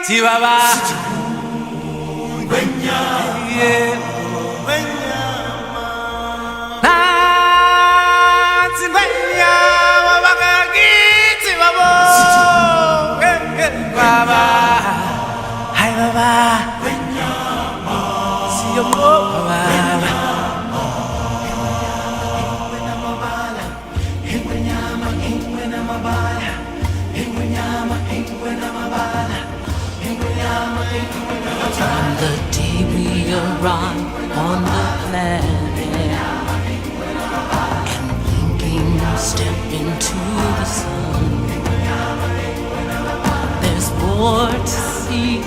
Chihuahua. From the day we arrive on the planet and blinking step into the sun, there's more to see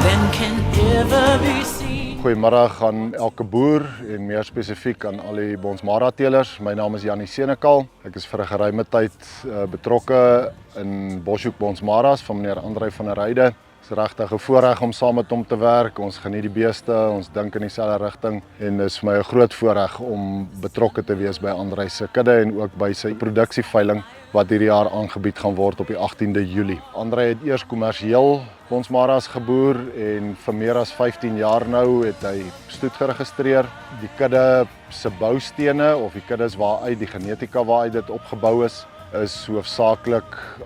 than can ever be seen. Goeiemiddag aan elke boer en meer spesifiek aan al die Bonsmara teelers. My naam is Janie Senekal. Ek is vir 'n geruime tyd betrokke in Boshoek Bonsmaras van meneer André van der Heide. Het is regtig 'n voorreg om saam met hom te werk. Ons geniet die beeste, ons dink in dieselfde rigting en dit is vir my 'n groot voorreg om betrokke te wees by André se kudde en ook by sy produksieveiling wat hierdie jaar aangebied gaan word op die 18de Julie. André het eers kommersieel Bonsmaras geboer en vir meer as 15 jaar nou het hy stoet geregistreer. Die kudde se boustene of die kuddes waaruit die genetika waaruit dit opgebou is hoofsaaklik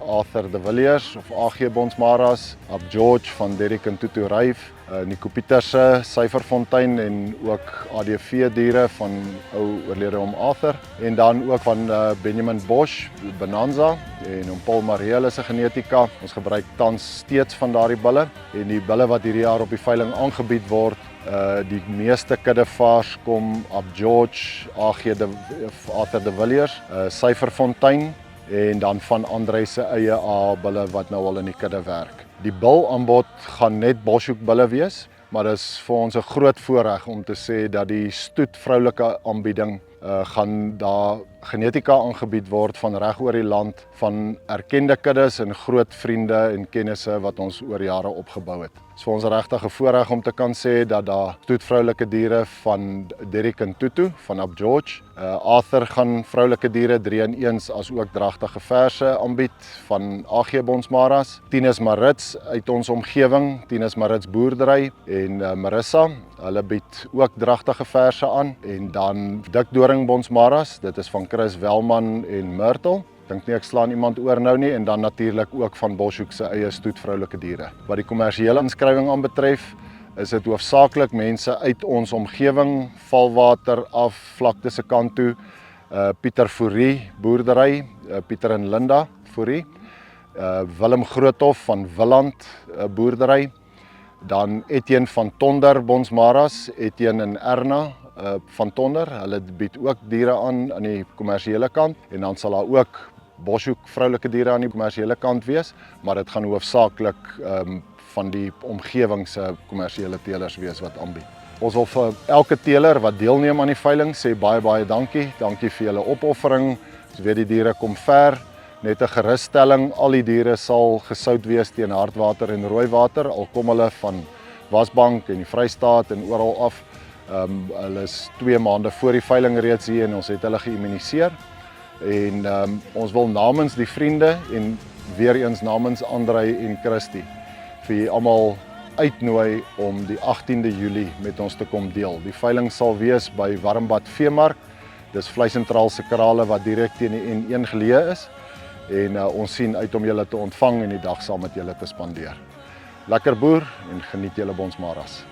Arthur de Villiers of AG Bonsmaras, Ab George van Derrick en Tutu Ryf, Nico Pieterse, Syferfontein en ook ADV diere van ou oorlede om Arthur en dan ook van Benjamin Bosch, Bonanza en Paul Mariel se genetika. Ons gebruik tans steeds van daardie bulle en die bulle wat hierdie jaar op die veiling aangebied word, die meeste kuddevars kom Ab George, Arthur de Villiers, Syferfontein en dan van André se eie A-bulle wat nou al in die kudde werk. Die bulaanbod gaan net Boshoek bulle wees, maar dit is vir ons 'n groot voorreg om te sê dat die stoet vroulike aanbieding gaan daar genetika aangebied word van reg oor die land van erkende kuddes en groot vriende en kennisse wat ons oor jare opgebou het. Dit is vir ons regtig 'n voorreg om te kan sê dat daar stoetvroulike diere van Derrick en Tutu van Ab George, Arthur gaan vroulike diere 3-in-1s as ook dragtige verse aanbied van AG Bonsmaras, Tinus Marits uit ons omgewing, Tinus Marits boerdery en Marissa, hulle bied ook dragtige verse aan en dan Dikdoring Bonsmaras, dit is van Chris Welman en Myrtle. Dink nie ek slaan iemand oor nou nie en dan natuurlik ook van Boshoek se eie stoetvroulike diere. Wat die kommersiële inskrywing aanbetref, is dit hoofsaaklik mense uit ons omgewing, Valwater af, vlakte se kant toe, Pieter Fourie boerdery, Pieter en Linda Fourie, Willem Groothof van Willand boerdery, dan Etienne van Tonder Bonsmaras, Etienne en Erna van Tonder, hulle bied ook diere aan die kommersiële kant en dan sal daar ook Boshoek vroulike diere aan die kommersiële kant wees, maar dit gaan hoofsaaklik van die omgewing se kommersiële teelers wees wat aanbied. Ons wil vir elke teeler wat deelneem aan die veiling sê baie dankie. Dankie vir julle opoffering. Ons weet die diere kom ver. Net 'n gerusstelling, al die diere sal gesout wees teen hartwater en rooi water, al kom hulle van Wasbank en die Vrystaat en oral af. Hulle is 2 maande voor die veiling reeds hier en ons het hulle geïmmuniseer. En ons wil namens die vriende en weer eens namens André en Christy vir almal uitnooi om die 18de Julie met ons te kom deel. Die veiling sal wees by Warmbad Veemark. Dis Vleisentraal se krale wat direk teen die N1 geleë is. En ons sien uit om julle te ontvang en die dag saam met julle te spandeer. Lekker boer en geniet julle Bonsmaras.